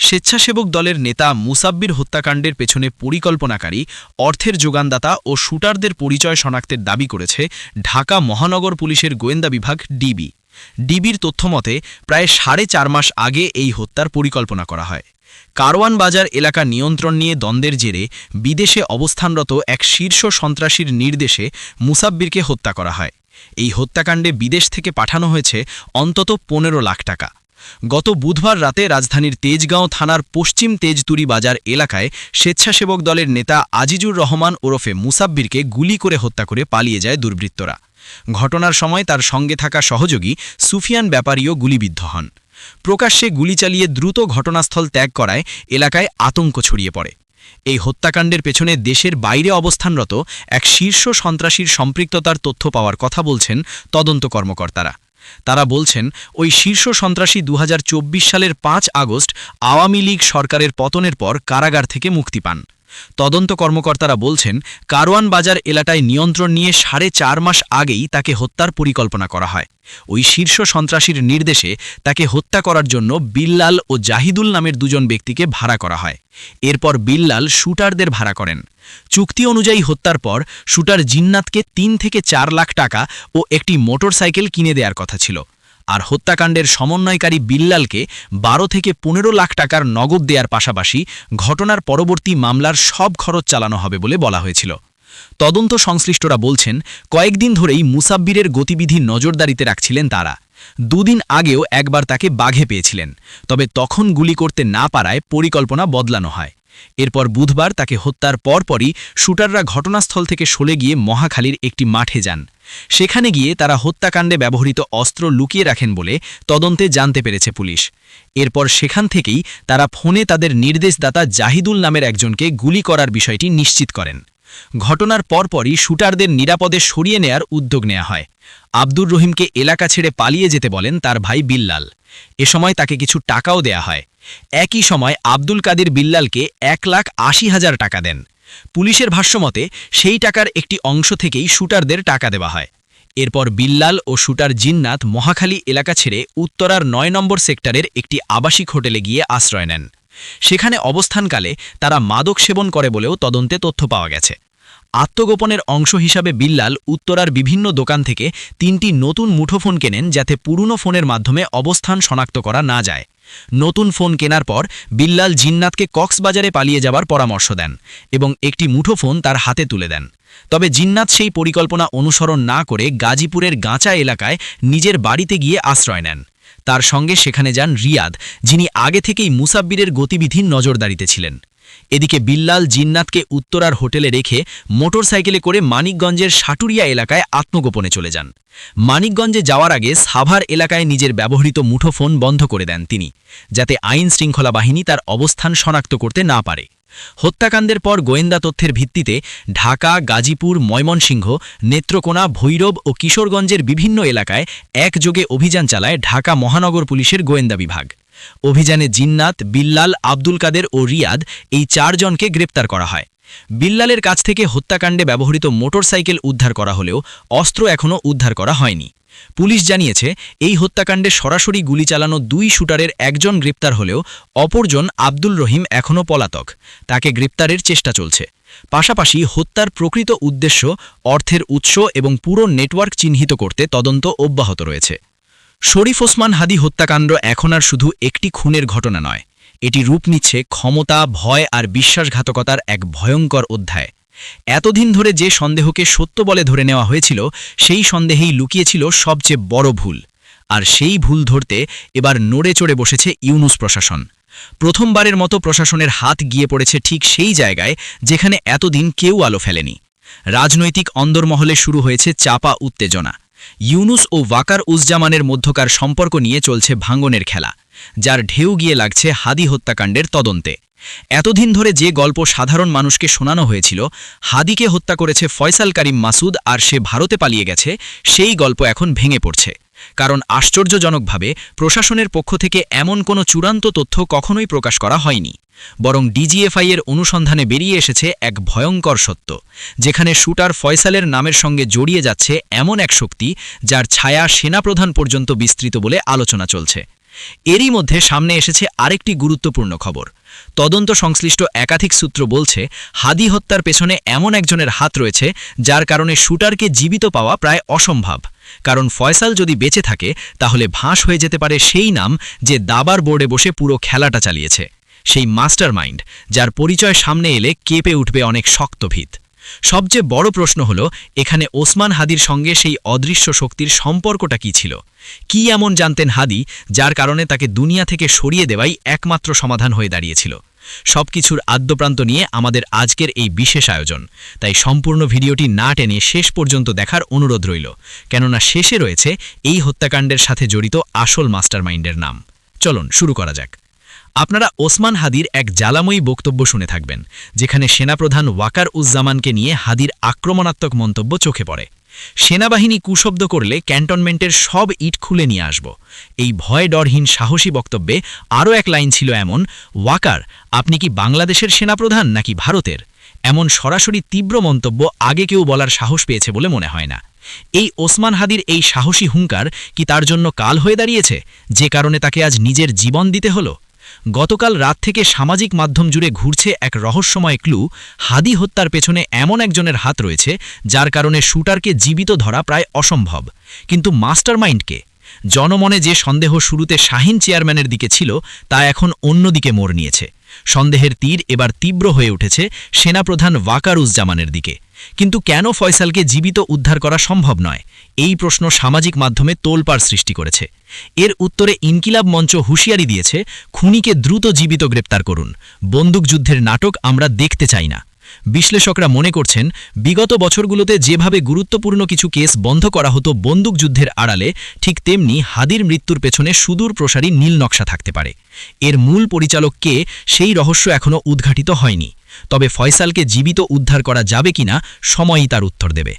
স্বেচ্ছাসেবক দলের নেতা মুসাব্বির হত্যাকাণ্ডের পেছনে পরিকল্পনাকারী, অর্থের যোগানদাতা ও শুটারদের পরিচয় শনাক্তের দাবি করেছে ঢাকা মহানগর পুলিশের গোয়েন্দা বিভাগ ডিবি। ডিবির তথ্যমতে প্রায় 4.5 মাস আগে এই হত্যার পরিকল্পনা করা হয়। কারওয়ান বাজার এলাকা নিয়ন্ত্রণ নিয়ে দ্বন্দ্বের জেরে বিদেশে অবস্থানরত এক শীর্ষ সন্ত্রাসীর নির্দেশে মুসাব্বিরকে হত্যা করা হয়। এই হত্যাকাণ্ডে বিদেশ থেকে পাঠানো হয়েছে অন্তত 15 লাখ টাকা। গত বুধবার রাতে রাজধানীর তেজগাঁও থানার পশ্চিম তেজতুরি বাজার এলাকায় স্বেচ্ছাসেবক দলের নেতা আজিজুর রহমান ওরফে মুসাব্বিরকে গুলি করে হত্যা করে পালিয়ে যায় দুর্বৃত্তরা। ঘটনার সময় তার সঙ্গে থাকা সহযোগী সুফিয়ান ব্যাপারীও গুলিবিদ্ধ হন। প্রকাশ্যে গুলি চালিয়ে দ্রুত ঘটনাস্থল ত্যাগ করায় এলাকায় আতঙ্ক ছড়িয়ে পড়ে। এই হত্যাকাণ্ডের পেছনে দেশের বাইরে অবস্থানরত এক শীর্ষ সন্ত্রাসীর সম্পৃক্ততার তথ্য পাওয়ার কথা বলছেন তদন্ত কর্মকর্তারা। তারা বলছেন, ওই শীর্ষ সন্ত্রাসী 2024 সালের 5 আগস্ট আওয়ামী লীগ সরকারের পতনের পর কারাগার থেকে মুক্তি পান। তদন্ত কর্মকর্তারা বলছেন, কারওয়ান বাজার এলাকায় নিয়ন্ত্রণ নিয়ে 4.5 মাস আগেই তাকে হত্যার পরিকল্পনা করা হয়। ওই শীর্ষ সন্ত্রাসীর নির্দেশে তাকে হত্যা করার জন্য বিল্লাল ও জাহিদুল নামের দুজন ব্যক্তিকে ভাড়া করা হয়। এরপর বিল্লাল শুটারদের ভাড়া করেন। চুক্তি অনুযায়ী হত্যার পর শুটার জিন্নাতকে 3 থেকে 4 লাখ টাকা ও একটি মোটরসাইকেল কিনে দেওয়ার কথা ছিল, আর হত্যাকাণ্ডের সমন্বয়কারী বিল্লালকে 12 থেকে 15 লাখ টাকার নগদ দেওয়ার পাশাপাশি ঘটনার পরবর্তী মামলার সব খরচ চালানো হবে বলে বলা হয়েছিল। তদন্ত সংশ্লিষ্টরা বলছেন, কয়েকদিন ধরেই মুসাব্বিরের গতিবিধি নজরদারিতে রাখছিলেন তারা। 2 দিন আগেও একবার তাকে বাঘে পেয়েছিলেন, তবে তখন গুলি করতে না পারায় পরিকল্পনা বদলানো হয়। এরপর বুধবার তাকে হত্যার পরপরই শুটাররা ঘটনাস্থল থেকে সরে গিয়ে মহাখালীর একটি মাঠে যান। সেখানে গিয়ে তারা হত্যাকাণ্ডে ব্যবহৃত অস্ত্র লুকিয়ে রাখেন বলে তদন্তে জানতে পেরেছে পুলিশ। এরপর সেখান থেকেই তারা ফোনে তাদের নির্দেশদাতা জাহিদুল নামের একজনকে গুলি করার বিষয়টি নিশ্চিত করেন। ঘটনার পরপরই শুটারদের নিরাপদে সরিয়ে নেয়ার উদ্যোগ নেওয়া হয়। আব্দুর রহিমকে এলাকা ছেড়ে পালিয়ে যেতে বলেন তার ভাই বিল্লাল। এ সময় তাকে কিছু টাকাও দেয়া হয়। একই সময় আব্দুল কাদির বিল্লালকে 1,80,000 টাকা দেন। পুলিশের ভাষ্যমতে সেই টাকার একটি অংশ থেকেই শুটারদের টাকা দেওয়া হয়। এরপর বিল্লাল ও শুটার জিন্নাত মহাখালী এলাকা ছেড়ে উত্তরার 9 নম্বর সেক্টরের একটি আবাসিক হোটেলে গিয়ে আশ্রয় নেন। সেখানে অবস্থানকালে তারা মাদক সেবন করে বলেও তদন্তে তথ্য পাওয়া গেছে। আত্মগোপনের অংশ হিসাবে বিল্লাল উত্তরার বিভিন্ন দোকান থেকে 3টি নতুন মুঠোফোন কেনেন, যাতে পুরনো ফোনের মাধ্যমে অবস্থান শনাক্ত করা না যায়। নতুন ফোন কেনার পর বিল্লাল জিন্নাতকে কক্সবাজারে পালিয়ে যাবার পরামর্শ দেন এবং একটি মুঠোফোন তার হাতে তুলে দেন। তবে জিন্নাত সেই পরিকল্পনা অনুসরণ না করে গাজীপুরের গাঁচা এলাকায় নিজের বাড়িতে গিয়ে আশ্রয় নেন। তার সঙ্গে সেখানে যান রিয়াদ, যিনি আগে থেকেই মুসাব্বিরের গতিবিধির নজরদারিতে ছিলেন। এদিকে বিল্লাল জিন্নাতকে উত্তরার হোটেলে রেখে মোটরসাইকেলে করে মানিকগঞ্জের সাটুরিয়া এলাকায় আত্মগোপনে চলে যান। মানিকগঞ্জে যাওয়ার আগে সাভার এলাকায় নিজের ব্যবহৃত মুঠোফোন বন্ধ করে দেন তিনি, যাতে আইন শৃঙ্খলা বাহিনী তার অবস্থান শনাক্ত করতে না পারে। হত্যাকাণ্ডের পর গোয়েন্দা তথ্যের ভিত্তিতে ঢাকা, গাজীপুর, ময়মনসিংহ, নেত্রকোনা, ভৈরব ও কিশোরগঞ্জের বিভিন্ন এলাকায় একযোগে অভিযান চালায় ঢাকা মহানগর পুলিশের গোয়েন্দা বিভাগ। অভিযানে জিন্নাত, বিল্লাল, আব্দুল কাদের ও রিয়াদ এই 4 জনকে গ্রেপ্তার করা হয়। বিল্লালের কাছ থেকে হত্যাকাণ্ডে ব্যবহৃত মোটরসাইকেল উদ্ধার করা হলেও অস্ত্র এখনও উদ্ধার করা হয়নি। পুলিশ জানিয়েছে, এই হত্যাকাণ্ডে সরাসরি গুলি চালানো 2 শুটারের একজন গ্রেপ্তার হলেও অপরজন আব্দুল রহিম এখনও পলাতক। তাকে গ্রেপ্তারের চেষ্টা চলছে। পাশাপাশি হত্যার প্রকৃত উদ্দেশ্য, অর্থের উৎস এবং পুরো নেটওয়ার্ক চিহ্নিত করতে তদন্ত অব্যাহত রয়েছে। শরীফ ওসমান হাদি হত্যাকাণ্ড এখন আর শুধু একটি খুনের ঘটনা নয়, এটি রূপ নিচ্ছে ক্ষমতা, ভয় আর বিশ্বাসঘাতকতার এক ভয়ঙ্কর অধ্যায়। এতদিন ধরে যে সন্দেহকে সত্য বলে ধরে নেওয়া হয়েছিল, সেই সন্দেহেই লুকিয়েছিল সবচেয়ে বড় ভুল। আর সেই ভুল ধরতে এবার নড়ে চড়ে বসেছে ইউনূস প্রশাসন। প্রথমবারের মতো প্রশাসনের হাত গিয়ে পড়েছে ঠিক সেই জায়গায় যেখানে এতদিন কেউ আলো ফেলেনি। রাজনৈতিক অন্দরমহলে শুরু হয়েছে চাপা উত্তেজনা। ইউনূস ও ওয়াকার উজ্জামানের মধ্যকার সম্পর্ক নিয়ে চলছে ভাঙনের খেলা, যার ঢেউ গিয়ে লাগছে হাদি হত্যাকাণ্ডের তদন্তে। এতদিন ধরে যে গল্প সাধারণ মানুষকে শোনানো হয়েছিল, হাদিকে হত্যা করেছে ফয়সাল করিম মাসুদ আর সে ভারতে পালিয়ে গেছে, সেই গল্প এখন ভেঙে পড়ছে। কারণ আশ্চর্যজনকভাবে প্রশাসনের পক্ষ থেকে এমন কোনো চূড়ান্ত তথ্য কখনোই প্রকাশ করা হয়নি, বরং ডিজিএফআই-এর অনুসন্ধানে বেরিয়ে এসেছে এক ভয়ঙ্কর সত্য, যেখানে শুটার ফয়সালের নামের সঙ্গে জড়িয়ে যাচ্ছে এমন এক শক্তি যার ছায়া সেনাপ্রধান পর্যন্ত বিস্তৃত বলে আলোচনা চলছে। এরই মধ্যে সামনে এসেছে আরেকটি গুরুত্বপূর্ণ খবর। তদন্ত সংশ্লিষ্ট একাধিক সূত্র বলছে, হাদি হত্যার পেছনে এমন একজনের হাত রয়েছে যার কারণে শুটারকে জীবিত পাওয়া প্রায় অসম্ভব। কারণ ফয়সাল যদি বেঁচে থাকে তাহলে ভাঁস হয়ে যেতে পারে সেই নাম যে দাবার বোর্ডে বসে পুরো খেলাটা চালিয়েছে, সেই মাস্টারমাইন্ড যার পরিচয় সামনে এলে কেঁপে উঠবে অনেক শক্ত ভিত। সবচেয়ে বড় প্রশ্ন হলো, এখানে ওসমান হাদির সঙ্গে সেই অদৃশ্য শক্তির সম্পর্কটা কী ছিল? কি এমন জানতেন হাদি যার কারণে তাকে দুনিয়া থেকে সরিয়ে দেওয়াই একমাত্র সমাধান হয়ে দাঁড়িয়েছিল? সবকিছুর আদ্যপ্রান্ত নিয়ে আমাদের আজকের এই বিশেষ আয়োজন, তাই সম্পূর্ণ ভিডিওটি না টেনে শেষ পর্যন্ত দেখার অনুরোধ রইল, কেননা শেষে রয়েছে এই হত্যাকাণ্ডের সাথে জড়িত আসল মাস্টারমাইন্ডের নাম। চলুন শুরু করা যাক। আপনারা ওসমান হাদির এক জ্বালাময়ী বক্তব্য শুনে থাকবেন, যেখানে সেনাপ্রধান ওয়াকার উজ্জামানকে নিয়ে হাদির আক্রমণাত্মক মন্তব্য চোখে পড়ে। সেনাবাহিনী কুশব্দ করলে ক্যান্টনমেন্টের সব ইট খুলে নিয়ে আসব। এই ভয় ডরহীন সাহসী বক্তব্যে আরও এক লাইন ছিল এমন, ওয়াকার, আপনি কি বাংলাদেশের সেনাপ্রধান নাকি ভারতের? এমন সরাসরি তীব্র মন্তব্য আগে কেউ বলার সাহস পেয়েছে বলে মনে হয় না। এই ওসমান হাদির এই সাহসী হুঙ্কার কি তার জন্য কাল হয়ে দাঁড়িয়েছে, যে কারণে তাকে আজ নিজের জীবন দিতে হলো? গতকাল রাত থেকে সামাজিক মাধ্যম জুড়ে ঘুরছে এক রহস্যময় ক্লু, হাদি হত্যার পেছনে এমন একজনের হাত রয়েছে যার কারণে শুটারকে জীবিত ধরা প্রায় অসম্ভব। কিন্তু মাস্টারমাইন্ডকে? জনমনে যে সন্দেহ শুরুতে শাহিন চেয়ারম্যানের দিকে ছিল, তা এখন অন্যদিকে মোড় নিয়েছে। সন্দেহের তীর এবার তীব্র হয়ে উঠেছে সেনাপ্রধান ওয়াকারুজ্জামানের দিকে। কিন্তু কেন ফয়সালকে জীবিত উদ্ধার করা সম্ভব নয়? এই প্রশ্ন সামাজিক মাধ্যমে তোলপাড় সৃষ্টি করেছে। এর উত্তরে ইনকিলাব মঞ্চ হুঁশিয়ারি দিয়েছে, খুনিকে দ্রুত জীবিত গ্রেপ্তার করুন, বন্দুকযুদ্ধের নাটক আমরা দেখতে চাই না। বিশ্লেষকরা মনে করছেন, বিগত বছরগুলোতে যেভাবে গুরুত্বপূর্ণ কিছু কেস বন্ধ করা হতো বন্দুকযুদ্ধের আড়ালে, ঠিক তেমনি হাদির মৃত্যুর পেছনে সুদূর প্রসারী নীল নকশা থাকতে পারে। এর মূল পরিচালক কে, সেই রহস্য এখনও উদ্ঘাটিত হয়নি। তবে ফয়সালকে জীবিত উদ্ধার করা যাবে কিনা, সময়ই তার উত্তর দেবে।